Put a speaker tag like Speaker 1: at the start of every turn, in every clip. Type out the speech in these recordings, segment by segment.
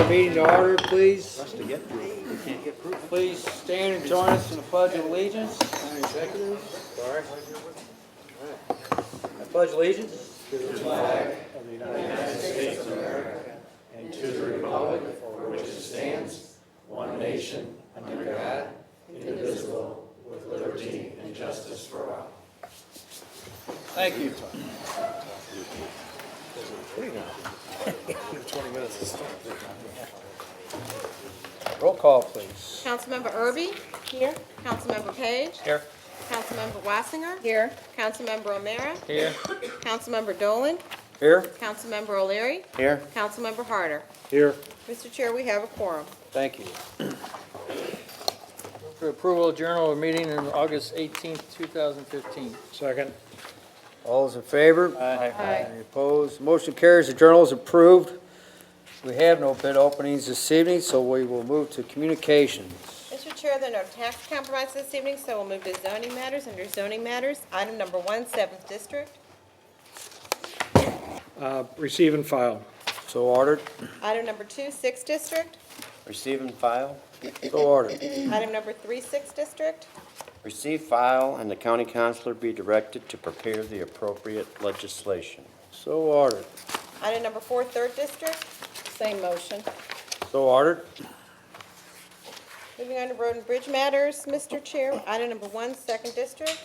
Speaker 1: meeting to order, please. Please stand and join us in the Pledge of Allegiance. Sorry. I pledge allegiance. Thank you. Roll call, please.
Speaker 2: Councilmember Erby? Here. Councilmember Page?
Speaker 1: Here.
Speaker 2: Councilmember Wassinger? Here. Councilmember O'Meara?
Speaker 1: Here.
Speaker 2: Councilmember Dolan?
Speaker 1: Here.
Speaker 2: Councilmember O'Leary?
Speaker 1: Here.
Speaker 2: Councilmember Harder?
Speaker 1: Here.
Speaker 2: Mr. Chair, we have a quorum.
Speaker 1: Thank you. For approval of journal of meeting on August 18th, 2015.
Speaker 3: Second.
Speaker 1: All those in favor?
Speaker 2: Aye.
Speaker 1: Any opposed? Motion carries. The journal is approved. We have no bid openings this evening, so we will move to communications.
Speaker 2: Mr. Chair, there are no tax compromises this evening, so we'll move to zoning matters. Under zoning matters, item number 1, 7th District.
Speaker 3: Receive and file.
Speaker 1: So ordered.
Speaker 2: Item number 2, 6th District.
Speaker 4: Receive and file.
Speaker 1: So ordered.
Speaker 2: Item number 3, 6th District.
Speaker 4: Receive, file, and the county councilor be directed to prepare the appropriate legislation.
Speaker 1: So ordered.
Speaker 2: Item number 4, 3rd District. Same motion.
Speaker 1: So ordered.
Speaker 2: Moving on to road and bridge matters, Mr. Chair. Item number 1, 2nd District.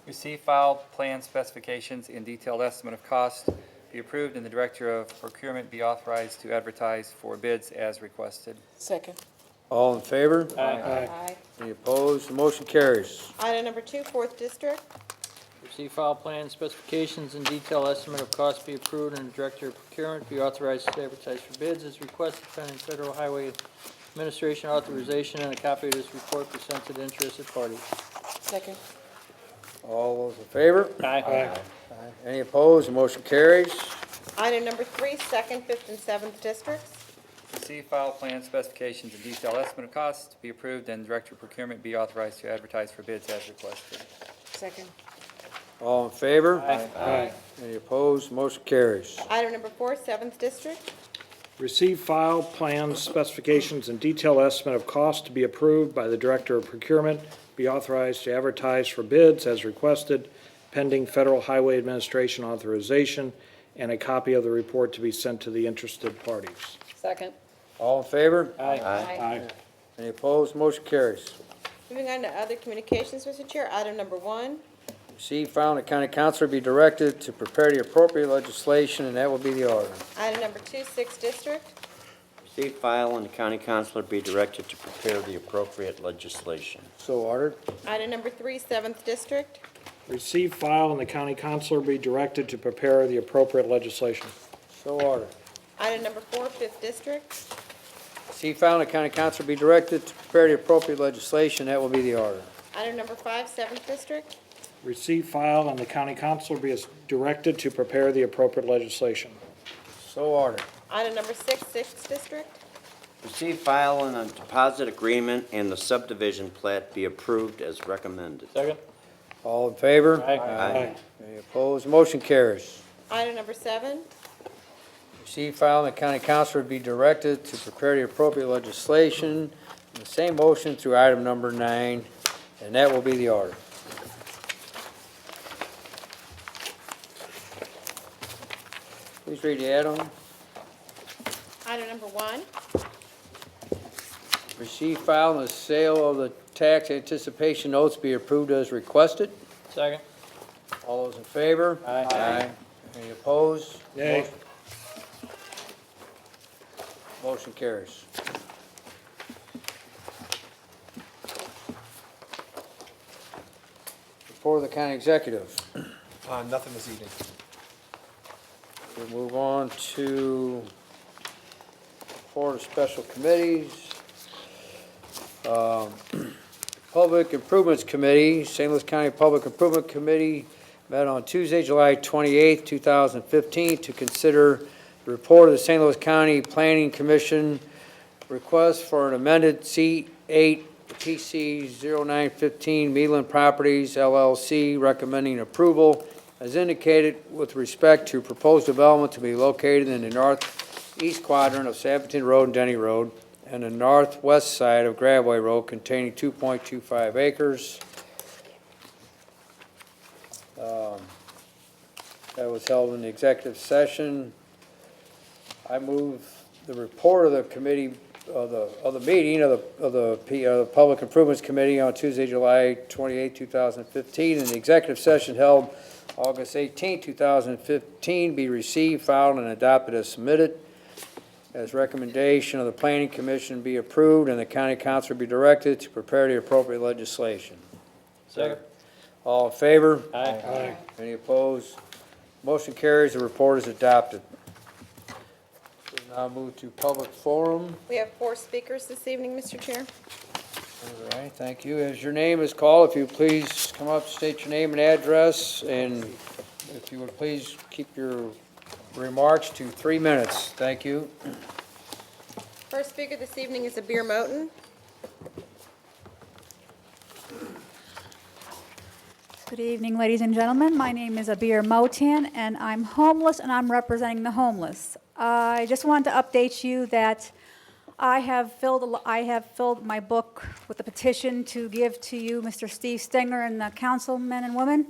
Speaker 5: Receive, file, plan specifications and detailed estimate of cost be approved, and the Director of Procurement be authorized to advertise for bids as requested.
Speaker 2: Second.
Speaker 1: All in favor?
Speaker 2: Aye.
Speaker 1: Any opposed? The motion carries.
Speaker 2: Item number 2, 4th District.
Speaker 6: Receive, file, plan, specifications, and detailed estimate of cost be approved, and the Director of Procurement be authorized to advertise for bids as requested pending Federal Highway Administration authorization, and a copy of this report be sent to the interested parties.
Speaker 2: Second.
Speaker 1: All those in favor?
Speaker 6: Aye.
Speaker 1: Any opposed? The motion carries.
Speaker 2: Item number 3, 2nd, 5th, and 7th Districts.
Speaker 5: Receive, file, plan specifications and detailed estimate of cost be approved, and Director of Procurement be authorized to advertise for bids as requested.
Speaker 2: Second.
Speaker 1: All in favor?
Speaker 3: Aye.
Speaker 1: Any opposed? Motion carries.
Speaker 2: Item number 4, 7th District.
Speaker 3: Receive, file, plans, specifications, and detailed estimate of cost to be approved by the Director of Procurement, be authorized to advertise for bids as requested, pending Federal Highway Administration authorization, and a copy of the report to be sent to the interested parties.
Speaker 2: Second.
Speaker 1: All in favor?
Speaker 3: Aye.
Speaker 1: Any opposed? Motion carries.
Speaker 2: Moving on to other communications, Mr. Chair. Item number 1.
Speaker 1: Receive, file, and the county councilor be directed to prepare the appropriate legislation, and that will be the order.
Speaker 2: Item number 2, 6th District.
Speaker 4: Receive, file, and the county councilor be directed to prepare the appropriate legislation.
Speaker 1: So ordered.
Speaker 2: Item number 3, 7th District.
Speaker 3: Receive, file, and the county councilor be directed to prepare the appropriate legislation.
Speaker 1: So ordered.
Speaker 2: Item number 4, 5th District.
Speaker 1: Receive, file, and the county councilor be directed to prepare the appropriate legislation, that will be the order.
Speaker 2: Item number 5, 7th District.
Speaker 3: Receive, file, and the county councilor be directed to prepare the appropriate legislation.
Speaker 1: So ordered.
Speaker 2: Item number 6, 6th District.
Speaker 4: Receive, file, and a deposit agreement and the subdivision plat be approved as recommended.
Speaker 6: Second.
Speaker 1: All in favor?
Speaker 4: Aye.
Speaker 1: Any opposed? Motion carries.
Speaker 2: Item number 7.
Speaker 1: Receive, file, and the county councilor be directed to prepare the appropriate legislation, in the same motion through item number 9, and that will be the order. Please read the add-on.
Speaker 2: Item number 1.
Speaker 1: Receive, file, and the sale of the tax anticipation notes be approved as requested.
Speaker 6: Second.
Speaker 1: All those in favor?
Speaker 6: Aye.
Speaker 1: Any opposed?
Speaker 3: Nay.
Speaker 1: Motion carries. Report of the county executive.
Speaker 7: Nothing this evening.
Speaker 1: We'll move on to report of special committees. Public Improvements Committee, St. Louis County Public Improvement Committee met on Tuesday, July 28th, 2015, to consider the report of the St. Louis County Planning Commission request for an amended C8 PC 0915 Midland Properties LLC, recommending approval as indicated with respect to proposed development to be located in the North east quadrant of Sabanton Road and Denny Road, and the northwest side of Graveway Road containing 2.25 acres. That was held in the executive session. I move the report of the committee, of the meeting of the Public Improvements Committee on Tuesday, July 28, 2015, in the executive session held August 18, 2015, be received, filed, and adopted as submitted. As recommendation of the Planning Commission be approved, and the county council be directed to prepare the appropriate legislation.
Speaker 6: Second.
Speaker 1: All in favor?
Speaker 6: Aye.
Speaker 1: Any opposed? Motion carries, the report is adopted. We'll now move to public forum.
Speaker 2: We have 4 speakers this evening, Mr. Chair.
Speaker 1: All right, thank you. As your name is called, if you please come up, state your name and address, and if you would please keep your remarks to 3 minutes. Thank you.
Speaker 2: First speaker this evening is Abir Moten.
Speaker 8: Good evening, ladies and gentlemen. My name is Abir Motan, and I'm homeless, and I'm representing the homeless. I just wanted to update you that I have filled my book with a petition to give to you, Mr. Steve Stenger, and the councilmen and women.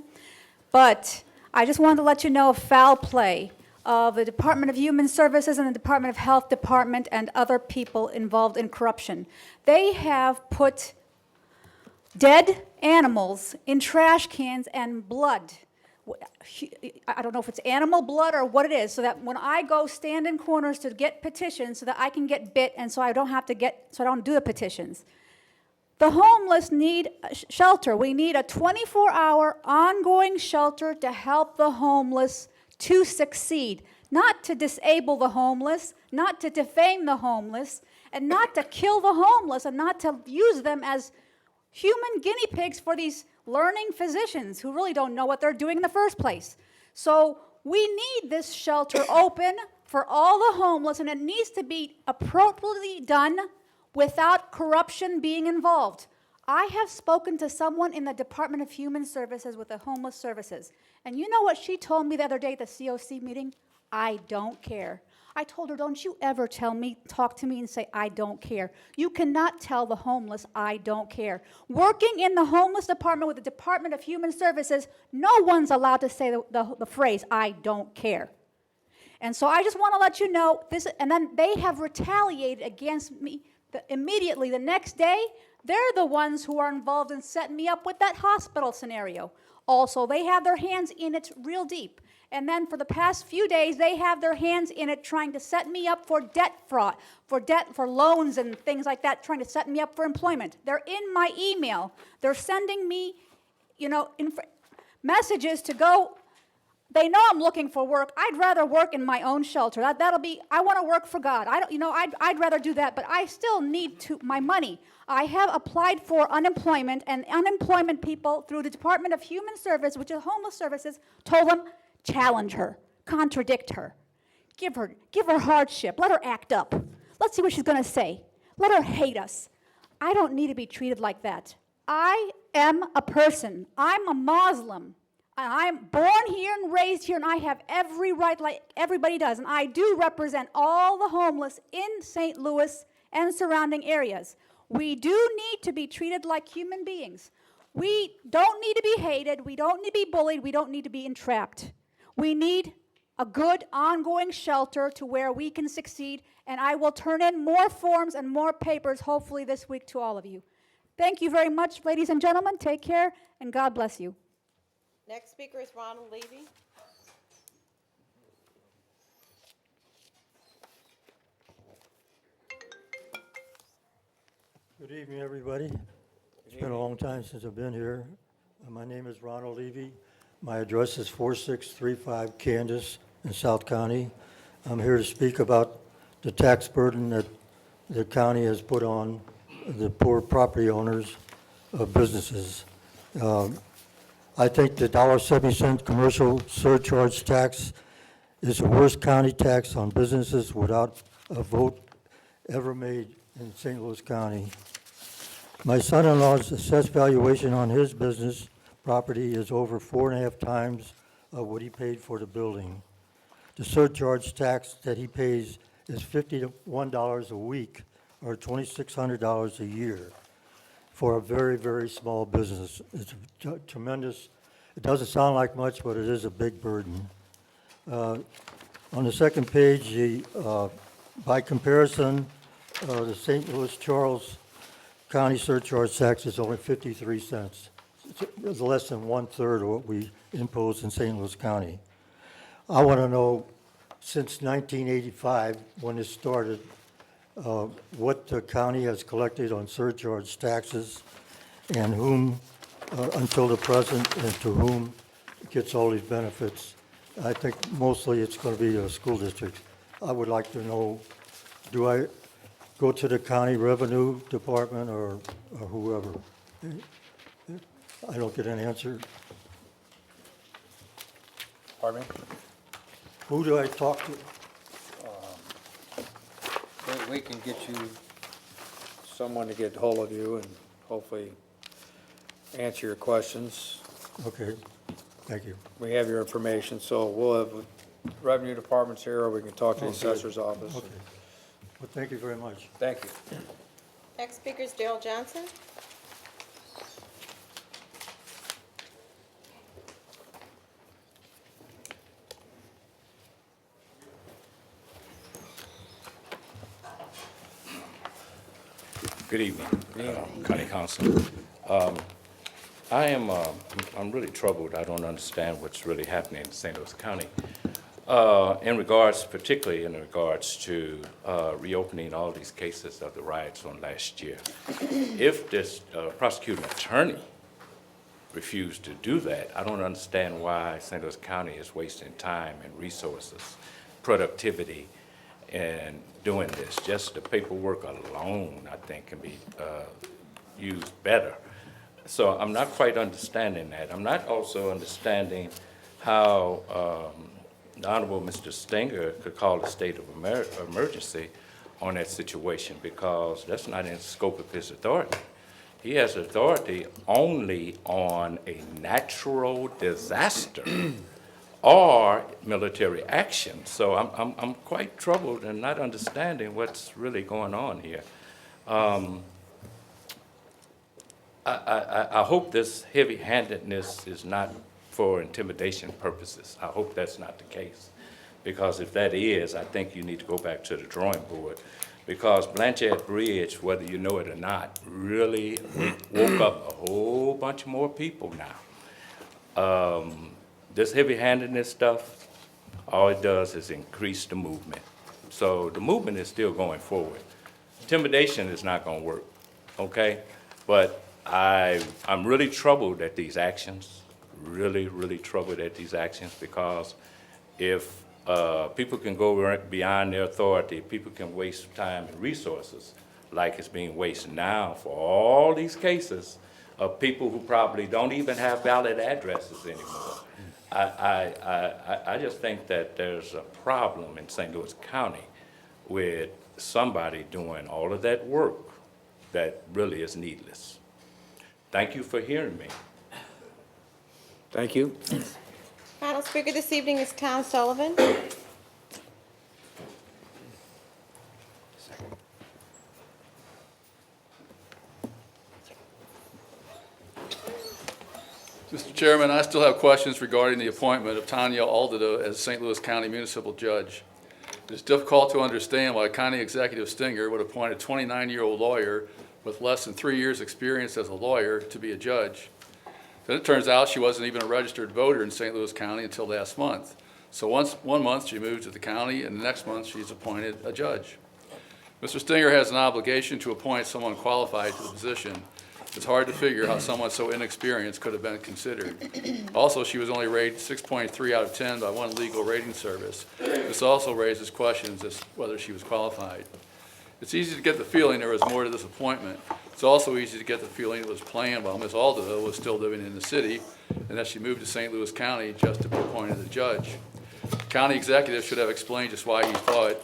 Speaker 8: But I just wanted to let you know of foul play of the Department of Human Services and the Department of Health Department and other people involved in corruption. They have put dead animals in trash cans and blood. I don't know if it's animal blood or what it is, so that when I go stand in corners to get petitions so that I can get bit and so I don't do the petitions. The homeless need shelter. We need a 24-hour ongoing shelter to help the homeless to succeed, not to disable the homeless, not to defame the homeless, and not to kill the homeless, and not to use them as human guinea pigs for these learning physicians who really don't know what they're doing in the first place. So we need this shelter open for all the homeless, and it needs to be appropriately done without corruption being involved. I have spoken to someone in the Department of Human Services with the Homeless Services, and you know what she told me the other day at the COC meeting? I don't care. I told her, don't you ever talk to me and say, I don't care. You cannot tell the homeless, I don't care. Working in the homeless department with the Department of Human Services, no one's allowed to say the phrase, I don't care. And so I just want to let you know this, and then they have retaliated against me immediately the next day. They're the ones who are involved in setting me up with that hospital scenario. Also, they have their hands in it real deep. And then for the past few days, they have their hands in it trying to set me up for debt fraud, for loans and things like that, trying to set me up for employment. They're in my email. They're sending me, messages to go. They know I'm looking for work. I'd rather work in my own shelter. I want to work for God. I'd rather do that, but I still need my money. I have applied for unemployment, and unemployment people through the Department of Human Service, which is Homeless Services, told them, challenge her, contradict her, give her hardship, let her act up. Let's see what she's going to say. Let her hate us. I don't need to be treated like that. I am a person. I'm a Muslim. I'm born here and raised here, and I have every right like everybody does. And I do represent all the homeless in St. Louis and surrounding areas. We do need to be treated like human beings. We don't need to be hated. We don't need to be bullied. We don't need to be entrapped. We need a good ongoing shelter to where we can succeed, and I will turn in more forms and more papers hopefully this week to all of you. Thank you very much, ladies and gentlemen. Take care, and God bless you.
Speaker 2: Next speaker is Ronald Levy.
Speaker 9: Good evening, everybody. It's been a long time since I've been here. My name is Ronald Levy. My address is 4635 Candace in South County. I'm here to speak about the tax burden that the county has put on the poor property owners of businesses. I think the $1.70 commercial surcharge tax is the worst county tax on businesses without a vote ever made in St. Louis County. My son-in-law's assessed valuation on his business property is over 4.5 times what he paid for the building. The surcharge tax that he pays is $51 a week, or $2,600 a year, for a very, very small business. It's tremendous. It doesn't sound like much, but it is a big burden. On the second page, by comparison, the St. Louis Charles County surcharge tax is only 53 cents. It's less than 1/3 of what we impose in St. Louis County. I want to know, since 1985, when this started, what the county has collected on surcharge taxes, and whom, until the present, and to whom gets all these benefits. I think mostly it's going to be a school district. I would like to know, do I go to the county revenue department or whoever? I don't get an answer.
Speaker 1: Pardon me?
Speaker 9: Who do I talk to?
Speaker 1: We can get you someone to get hold of you and hopefully answer your questions.
Speaker 9: Okay, thank you.
Speaker 1: We have your information, so we'll have revenue departments here, or we can talk to the
Speaker 9: Okay.
Speaker 1: assessor's office.
Speaker 9: Okay. Well, thank you very much.
Speaker 1: Thank you.
Speaker 2: Next speaker is Dale Johnson.
Speaker 10: Good evening, County Council. I'm really troubled. I don't understand what's really happening in St. Louis County. Particularly in regards to reopening all these cases of the riots on last year. If this prosecuting attorney refused to do that, I don't understand why St. Louis County is wasting time and resources, productivity, in doing this. Just the paperwork alone, I think, can be used better. So I'm not quite understanding that. I'm not also understanding how the Honorable Mr. Stenger could call a state of emergency on that situation, because that's not in the scope of his authority. He has authority only on a natural disaster or military action. So I'm quite troubled and not understanding what's really going on here. I hope this heavy-handedness is not for intimidation purposes. I hope that's not the case, because if that is, I think you need to go back to the drawing board, because Blanchard Bridge, whether you know it or not, really woke up a whole bunch more people now. This heavy-handedness stuff, all it does is increase the movement. So the movement is still going forward. Intimidation is not going to work, okay? But I'm really troubled at these actions, really troubled at these actions, because if people can go beyond their authority, people can waste time and resources like it's being wasted now for all these cases of people who probably don't even have valid addresses anymore. I just think that there's a problem in St. Louis County with somebody doing all of that work that really is needless. Thank you for hearing me.
Speaker 1: Thank you.
Speaker 2: Final speaker this evening is Tom Sullivan.
Speaker 11: Mr. Chairman, I still have questions regarding the appointment of Tanya Aldido as St. Louis County Municipal Judge. It is difficult to understand why County Executive Stenger would appoint a 29-year-old lawyer with less than 3 years' experience as a lawyer to be a judge. Then it turns out she wasn't even a registered voter in St. Louis County until last month. So one month she moved to the county, and the next month she's appointed a judge. Mr. Stenger has an obligation to appoint someone qualified to the position. It's hard to figure how someone so inexperienced could have been considered. Also, she was only rated 6.3 out of 10 by one legal rating service. This also raises questions as to whether she was qualified. It's easy to get the feeling there was more to this appointment. It's also easy to get the feeling it was planned while Ms. Aldido was still living in the city, and that she moved to St. Louis County just to be appointed a judge. The county executive should have explained just why he thought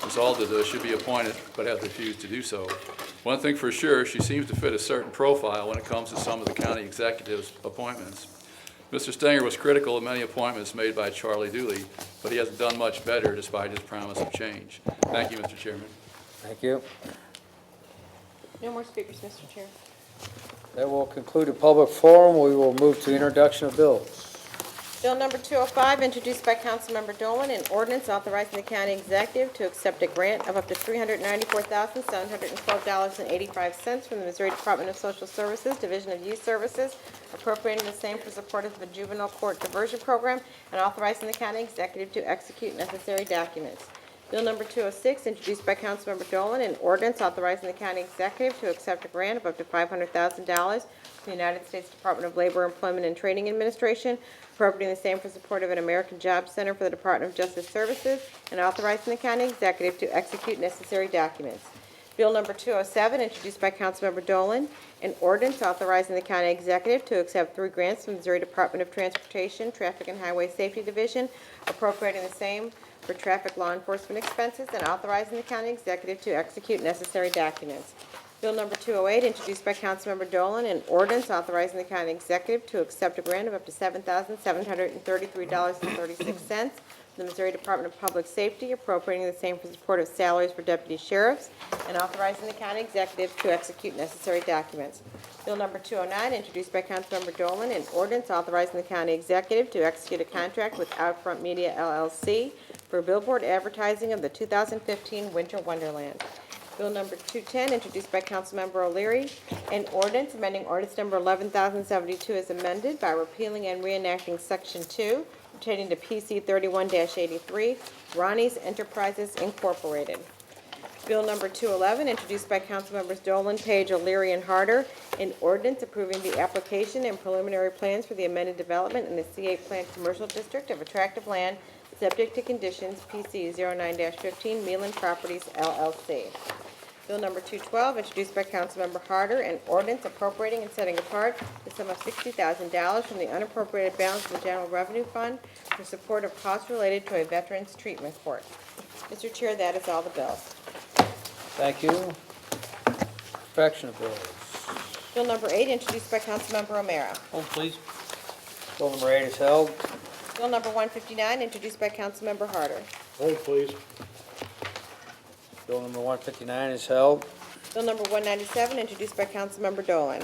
Speaker 11: Ms. Aldido should be appointed, but has refused to do so. One thing for sure, she seems to fit a certain profile when it comes to some of the county executive's appointments. Mr. Stenger was critical of many appointments made by Charlie Dooley, but he hasn't done much better despite his promise of change. Thank you, Mr. Chairman.
Speaker 1: Thank you.
Speaker 2: No more speakers, Mr. Chair.
Speaker 1: That will conclude the public forum. We will move to introduction of bills.
Speaker 2: Bill number 205, introduced by Councilmember Dolan, an ordinance authorizing the county executive to accept a grant of up to $394,712.85 from the Missouri Department of Social Services, Division of Youth Services, appropriating the same for support of the juvenile court diversion program, and authorizing the county executive to execute necessary documents. Bill number 206, introduced by Councilmember Dolan, an ordinance authorizing the county executive to accept a grant of up to $500,000 from the United States Department of Labor, Employment, and Training Administration, appropriating the same for support of an American Job Center for the Department of Justice Services, and authorizing the county executive to execute necessary documents. Bill number 207, introduced by Councilmember Dolan, an ordinance authorizing the county executive to accept 3 grants from the Missouri Department of Transportation, Traffic and Highway Safety Division, appropriating the same for traffic law enforcement expenses, and authorizing the county executive to execute necessary documents. Bill number 208, introduced by Councilmember Dolan, an ordinance authorizing the county executive to accept a grant of up to $7,733.36 from the Missouri Department of Public Safety, appropriating the same for support of salaries for deputy sheriffs, and authorizing the county executive to execute necessary documents. Bill number 209, introduced by Councilmember Dolan, an ordinance authorizing the county executive to execute a contract with Outfront Media LLC for billboard advertising of the 2015 Winter Wonderland. Bill number 210, introduced by Councilmember O'Leary, an ordinance amending ordinance number 11,072 as amended by repealing and reenacting Section 2 pertaining to PC 31-83, Ronnie's Enterprises Incorporated. Bill number 211, introduced by Councilmembers Dolan, Page, O'Leary, and Harder, an ordinance approving the application and preliminary plans for the amended development in the C8 Plant Commercial District of attractive land, subject to conditions, PC 09-15, Meelan Properties, LLC. Bill number 212, introduced by Councilmember Harder, an ordinance appropriating and setting apart the sum of $60,000 from the unappropriated balance of the General Revenue Fund for support of costs related to a veterans treatment court. Mr. Chair, that is all the bills.
Speaker 1: Thank you. Perfection of bills.
Speaker 2: Bill number 8, introduced by Councilmember O'Meara.
Speaker 6: Hold, please.
Speaker 1: Bill number 8 is held.
Speaker 2: Bill number 159, introduced by Councilmember Harder.
Speaker 3: Hold, please.
Speaker 1: Bill number 159 is held.
Speaker 2: Bill number 197, introduced by Councilmember Dolan.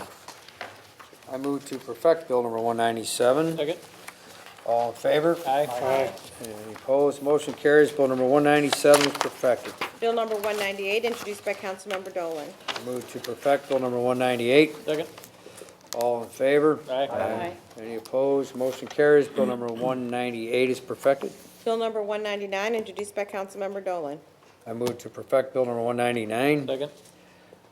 Speaker 1: I move to perfect Bill number 197.
Speaker 6: Second.
Speaker 1: All in favor?
Speaker 6: Aye.
Speaker 1: Any opposed? Motion carries. Bill number 197 is perfected.
Speaker 2: Bill number 198, introduced by Councilmember Dolan.
Speaker 1: I move to perfect Bill number 198.
Speaker 6: Second.
Speaker 1: All in favor?
Speaker 6: Aye.
Speaker 1: Any opposed? Motion carries. Bill number 198 is perfected.
Speaker 2: Bill number 199, introduced by Councilmember Dolan.
Speaker 1: I move to perfect Bill number 199.
Speaker 6: Second.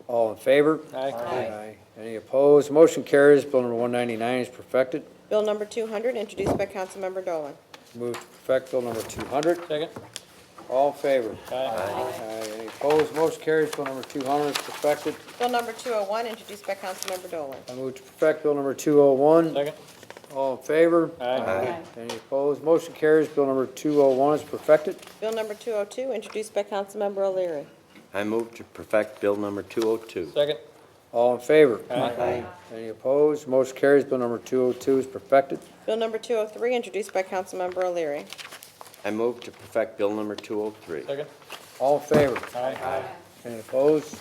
Speaker 1: All in favor?
Speaker 6: Aye.
Speaker 1: Any opposed? Motion carries. Bill number 199 is perfected.
Speaker 2: Bill number 200, introduced by Councilmember Dolan.
Speaker 1: Move to perfect Bill number 200.
Speaker 6: Second.
Speaker 1: All in favor?
Speaker 6: Aye.
Speaker 1: Any opposed? Motion carries. Bill number 200 is perfected.
Speaker 2: Bill number 201, introduced by Councilmember Dolan.
Speaker 1: I move to perfect Bill number 201.
Speaker 6: Second.
Speaker 1: All in favor?
Speaker 6: Aye.
Speaker 1: Any opposed? Motion carries. Bill number 201 is perfected.
Speaker 2: Bill number 202, introduced by Councilmember O'Leary.
Speaker 4: I move to perfect Bill number 202.
Speaker 6: Second.
Speaker 1: All in favor?
Speaker 6: Aye.
Speaker 1: Any opposed? Motion carries. Bill number 202 is perfected.
Speaker 2: Bill number 203, introduced by Councilmember O'Leary.
Speaker 4: I move to perfect Bill number 203.
Speaker 6: Second.
Speaker 1: All in favor?
Speaker 6: Aye.
Speaker 1: Any opposed?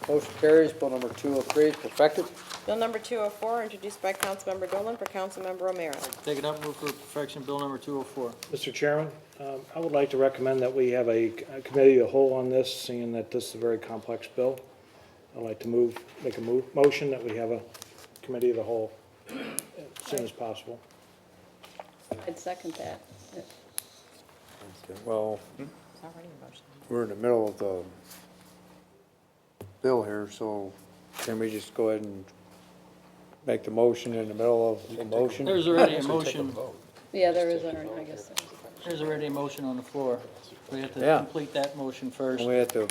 Speaker 1: Motion carries. Bill number 203 is perfected.
Speaker 2: Bill number 204, introduced by Councilmember Dolan for Councilmember O'Meara.
Speaker 6: Take it up, move for perfection, bill number 204.
Speaker 3: Mr. Chairman, I would like to recommend that we have a committee of the whole on this, seeing that this is a very complex bill. I'd like to make a motion that we have a committee of the whole as soon as possible.
Speaker 12: I'd second that.
Speaker 1: Well, we're in the middle of the bill here, so can we just go ahead and make the motion in the middle of the motion?
Speaker 6: There's already a motion,
Speaker 12: Yeah, there is, I guess.
Speaker 6: there's already a motion on the floor. We have to
Speaker 1: Yeah.
Speaker 6: complete that motion first.
Speaker 1: And we have to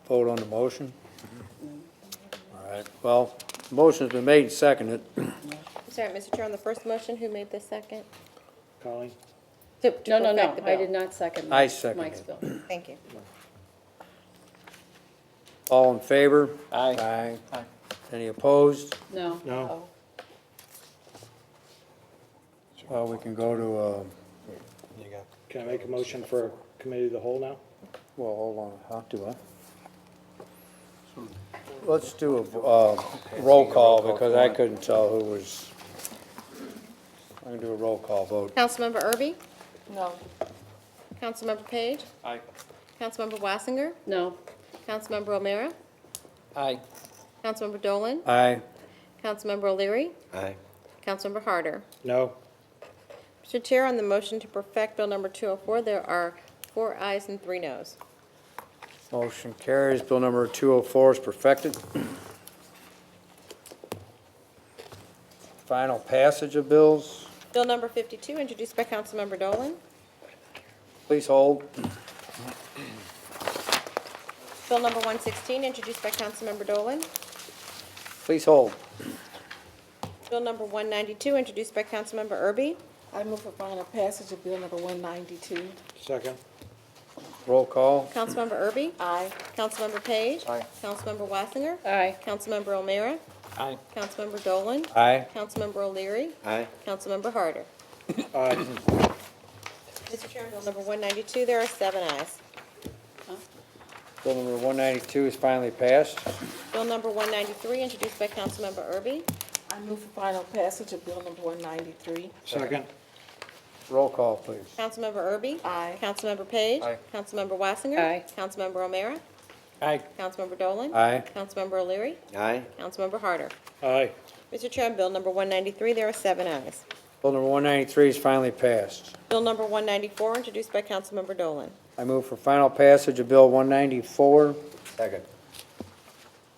Speaker 1: vote on the motion? All right, well, the motion's been made and seconded.
Speaker 2: I'm sorry, Mr. Chair, on the first motion, who made the second?
Speaker 3: Colleen?
Speaker 2: To
Speaker 12: No,
Speaker 2: perfect the
Speaker 12: I
Speaker 2: bill.
Speaker 12: did not second
Speaker 1: I seconded
Speaker 12: Mike's
Speaker 1: it.
Speaker 12: bill.
Speaker 2: Thank you.
Speaker 1: All in favor?
Speaker 6: Aye.
Speaker 1: Aye. Any opposed?
Speaker 12: No.
Speaker 3: No.
Speaker 1: Well, we can go to,
Speaker 7: You got
Speaker 3: Can I make a motion for committee of the whole now?
Speaker 1: well, hold on, how do I? Let's do a roll call because I couldn't tell who was. I'm going to do a roll call vote.
Speaker 2: Councilmember Erby?
Speaker 12: No.
Speaker 2: Councilmember Page?
Speaker 5: Aye.
Speaker 2: Councilmember Wassinger?
Speaker 12: No.
Speaker 2: Councilmember O'Meara?
Speaker 6: Aye.
Speaker 2: Councilmember Dolan?
Speaker 1: Aye.
Speaker 2: Councilmember O'Leary?
Speaker 4: Aye.
Speaker 2: Councilmember Harder?
Speaker 3: No.
Speaker 2: Mr. Chair, on the motion to perfect Bill number 204, there are 4 ayes and 3 noes.
Speaker 1: Motion carries. Bill number 204 is perfected. Final passage of bills.
Speaker 2: Bill number 52, introduced by Councilmember Dolan.
Speaker 1: Please hold.
Speaker 2: Bill number 116, introduced by Councilmember Dolan.
Speaker 1: Please hold.
Speaker 2: Bill number 192, introduced by Councilmember Erby.
Speaker 12: I move for final passage of bill number 192.
Speaker 3: Second?
Speaker 1: Roll call.
Speaker 2: Councilmember Erby?
Speaker 12: Aye.
Speaker 2: Councilmember Page?
Speaker 5: Aye.
Speaker 2: Councilmember Wassinger?
Speaker 12: Aye.
Speaker 2: Councilmember O'Meara?
Speaker 6: Aye.
Speaker 2: Councilmember Dolan?
Speaker 1: Aye.
Speaker 2: Councilmember O'Leary?
Speaker 4: Aye.
Speaker 2: Councilmember Harder?
Speaker 3: Aye.
Speaker 2: Mr. Chair, on Bill number 192, there are 7 ayes.
Speaker 1: Bill number 192 is finally passed.
Speaker 2: Bill number 193, introduced by Councilmember Erby.
Speaker 12: I move for final passage of bill number 193.
Speaker 3: Second?
Speaker 1: Roll call, please.
Speaker 2: Councilmember Erby?
Speaker 12: Aye.
Speaker 2: Councilmember Page?
Speaker 5: Aye.
Speaker 2: Councilmember Wassinger?
Speaker 12: Aye.
Speaker 2: Councilmember O'Meara?
Speaker 6: Aye.
Speaker 2: Councilmember Dolan?
Speaker 1: Aye.
Speaker 2: Councilmember O'Leary?
Speaker 4: Aye.
Speaker 2: Councilmember Harder?
Speaker 3: Aye.
Speaker 2: Mr. Chair, on Bill number 193, there are 7 ayes.
Speaker 1: Bill number 193 is finally passed.
Speaker 2: Bill number 194, introduced by Councilmember Dolan.
Speaker 1: I move for final passage of Bill 194.
Speaker 4: Second.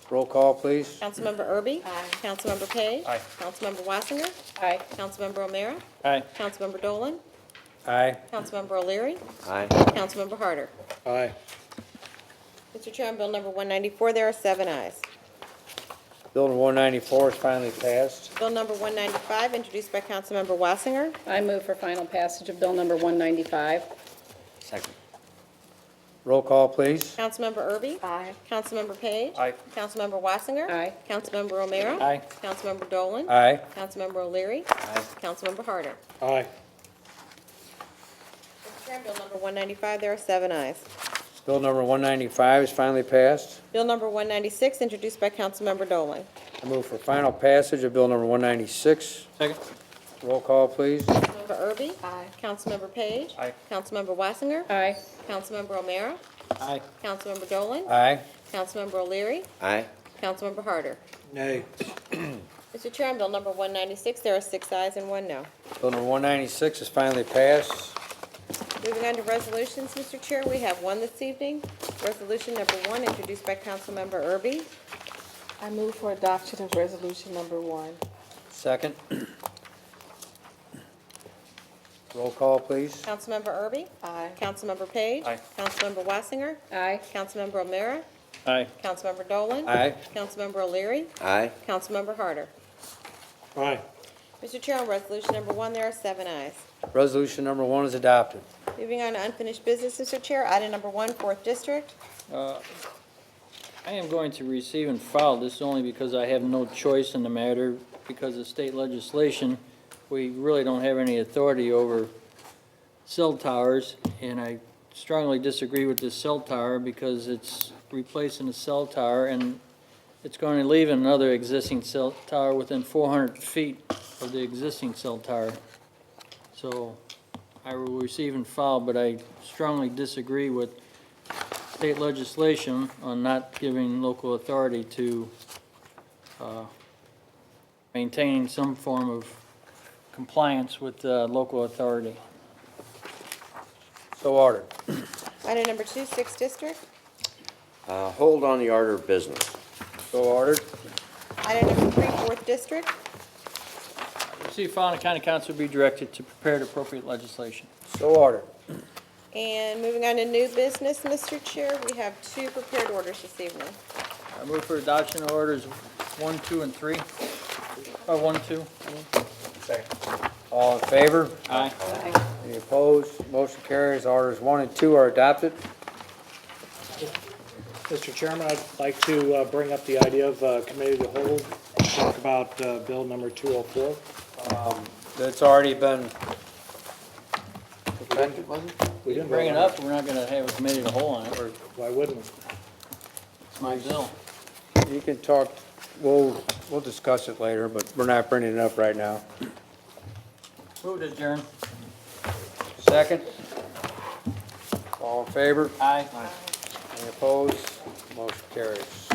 Speaker 1: Roll call, please.
Speaker 2: Councilmember Erby?
Speaker 12: Aye.
Speaker 2: Councilmember Page?
Speaker 5: Aye.
Speaker 2: Councilmember Wassinger?
Speaker 12: Aye.
Speaker 2: Councilmember O'Meara?
Speaker 6: Aye.
Speaker 2: Councilmember Dolan?
Speaker 1: Aye.
Speaker 2: Councilmember O'Leary?
Speaker 4: Aye.
Speaker 2: Councilmember Harder?
Speaker 3: Aye.
Speaker 2: Mr. Chair, on Bill number 194, there are 7 ayes.
Speaker 1: Bill number 194 is finally passed.
Speaker 2: Bill number 195, introduced by Councilmember Wassinger.
Speaker 12: I move for final passage of bill number 195.
Speaker 4: Second.
Speaker 1: Roll call, please.
Speaker 2: Councilmember Erby?
Speaker 12: Aye.
Speaker 2: Councilmember Page?
Speaker 5: Aye.
Speaker 2: Councilmember Wassinger?
Speaker 12: Aye.
Speaker 2: Councilmember O'Meara?
Speaker 6: Aye.
Speaker 2: Councilmember Dolan?
Speaker 1: Aye.
Speaker 2: Councilmember O'Leary?
Speaker 4: Aye.
Speaker 2: Councilmember Harder?
Speaker 3: Aye.
Speaker 2: Mr. Chair, on Bill number 195, there are 7 ayes.
Speaker 1: Bill number 195 is finally passed.
Speaker 2: Bill number 196, introduced by Councilmember Dolan.
Speaker 1: I move for final passage of Bill number 196.
Speaker 6: Second.
Speaker 1: Roll call, please.
Speaker 2: Councilmember Erby?
Speaker 12: Aye.
Speaker 2: Councilmember Page?
Speaker 5: Aye.
Speaker 2: Councilmember Wassinger?
Speaker 12: Aye.
Speaker 2: Councilmember O'Meara?
Speaker 6: Aye.
Speaker 2: Councilmember Dolan?
Speaker 1: Aye.
Speaker 2: Councilmember O'Leary?
Speaker 4: Aye.
Speaker 2: Councilmember Harder?
Speaker 3: Nay.
Speaker 2: Mr. Chair, on Bill number 196, there are 6 ayes and 1 no.
Speaker 1: Bill number 196 is finally passed.
Speaker 2: Moving on to resolutions, Mr. Chair, we have one this evening. Resolution number 1, introduced by Councilmember Erby.
Speaker 12: I move for adoption of resolution number 1.
Speaker 1: Second. Roll call, please.
Speaker 2: Councilmember Erby?
Speaker 12: Aye.
Speaker 2: Councilmember Page?
Speaker 5: Aye.
Speaker 2: Councilmember Wassinger?
Speaker 12: Aye.
Speaker 2: Councilmember O'Meara?
Speaker 6: Aye.
Speaker 2: Councilmember Dolan?
Speaker 1: Aye.
Speaker 2: Councilmember O'Leary?
Speaker 4: Aye.
Speaker 2: Councilmember Harder?
Speaker 3: Aye.
Speaker 2: Mr. Chair, on resolution number 1, there are 7 ayes.
Speaker 1: Resolution number 1 is adopted.
Speaker 2: Moving on to unfinished business, Mr. Chair, item number 1, 4th District.
Speaker 6: I am going to receive and file this only because I have no choice in the matter. Because of state legislation, we really don't have any authority over cell towers, and I strongly disagree with this cell tower because it's replacing a cell tower, and it's going to leave another existing cell tower within 400 feet of the existing cell tower. So I will receive and file, but I strongly disagree with state legislation on not giving local authority to maintaining some form of compliance with local authority.
Speaker 1: So ordered.
Speaker 2: Item number 2, 6th District.
Speaker 4: Hold on the order of business.
Speaker 1: So ordered.
Speaker 2: Item number 3, 4th District.
Speaker 6: Receive, file, and the county council be directed to prepare the appropriate legislation.
Speaker 1: So ordered.
Speaker 2: And moving on to new business, Mr. Chair, we have 2 prepared orders this evening.
Speaker 6: I move for adoption of orders 1, 2, and 3. 1, 2.
Speaker 1: All in favor?
Speaker 6: Aye.
Speaker 1: Any opposed? Motion carries. Orders 1 and 2 are adopted.
Speaker 3: Mr. Chairman, I'd like to bring up the idea of committee of the whole, talk about bill number 204.
Speaker 1: That's already been,
Speaker 3: We didn't
Speaker 6: Bring it
Speaker 3: vote on
Speaker 6: up, we're not gonna have a committee to hold on it.
Speaker 3: Or why wouldn't we?
Speaker 6: It's my bill.
Speaker 1: you can talk, we'll discuss it later, but we're not bringing it up right now.
Speaker 6: Move to adjourn.
Speaker 1: Second? All in favor?
Speaker 6: Aye.
Speaker 1: Any opposed? Motion carries.